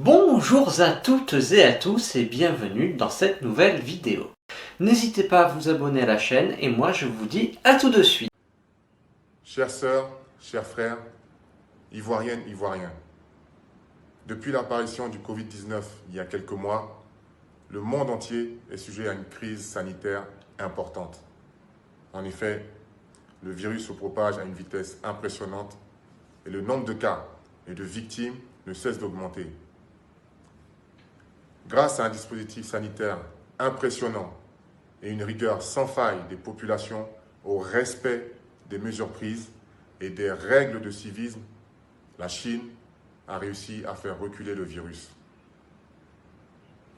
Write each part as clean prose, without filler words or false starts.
Bonjour à toutes et à tous et bienvenue dans cette nouvelle vidéo. N'hésitez pas à vous abonner à la chaîne et moi je vous dis à tout de suite. Chères sœurs, chers frères, Ivoiriennes, Ivoiriens, depuis l'apparition du Covid-19 il y a quelques mois, le monde entier est sujet à une crise sanitaire importante. En effet, le virus se propage à une vitesse impressionnante et le nombre de cas et de victimes ne cesse d'augmenter. Grâce à un dispositif sanitaire impressionnant et une rigueur sans faille des populations au respect des mesures prises et des règles de civisme, la Chine a réussi à faire reculer le virus.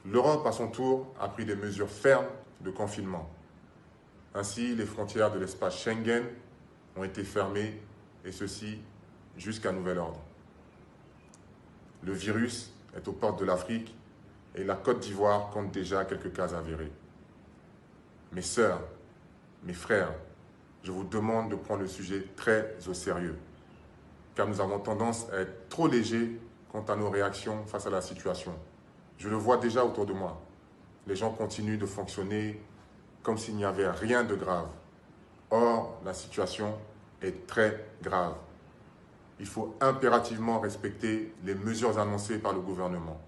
L'Europe, à son tour, a pris des mesures fermes de confinement. Ainsi, les frontières de l'espace Schengen ont été fermées, et ceci jusqu'à nouvel ordre. Le virus est aux portes de l'Afrique et la Côte d'Ivoire compte déjà quelques cas avérés. Mes sœurs, mes frères, je vous demande de prendre le sujet très au sérieux, car nous avons tendance à être trop légers quant à nos réactions face à la situation. Je le vois déjà autour de moi. Les gens continuent de fonctionner comme s'il n'y avait rien de grave. Or, la situation est très grave. Il faut impérativement respecter les mesures annoncées par le gouvernement.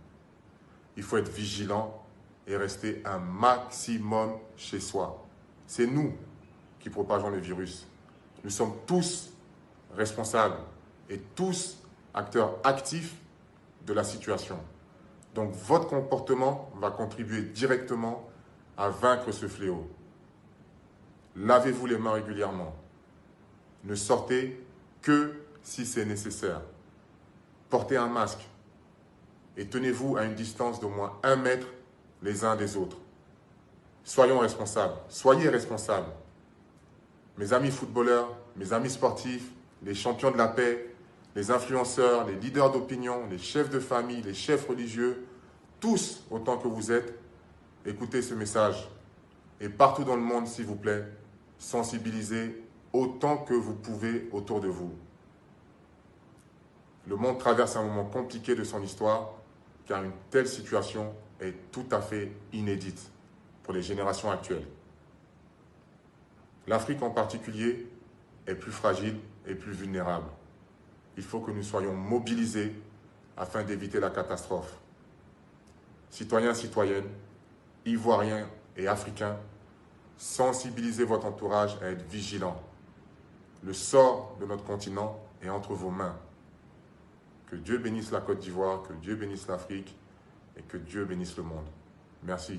Il faut être vigilant et rester un maximum chez soi. C'est nous qui propageons le virus. Nous sommes tous responsables et tous acteurs actifs de la situation. Donc votre comportement va contribuer directement à vaincre ce fléau. Lavez-vous les mains régulièrement. Ne sortez que si c'est nécessaire. Portez un masque et tenez-vous à une distance d'au moins 1 mètre les uns des autres. Soyons responsables, soyez responsables. Mes amis footballeurs, mes amis sportifs, les champions de la paix, les influenceurs, les leaders d'opinion, les chefs de famille, les chefs religieux, tous autant que vous êtes, écoutez ce message. Et partout dans le monde, s'il vous plaît, sensibilisez autant que vous pouvez autour de vous. Le monde traverse un moment compliqué de son histoire, car une telle situation est tout à fait inédite pour les générations actuelles. L'Afrique en particulier est plus fragile et plus vulnérable. Il faut que nous soyons mobilisés afin d'éviter la catastrophe. Citoyens, citoyennes, Ivoiriens et Africains, sensibilisez votre entourage à être vigilant. Le sort de notre continent est entre vos mains. Que Dieu bénisse la Côte d'Ivoire, que Dieu bénisse l'Afrique et que Dieu bénisse le monde. Merci.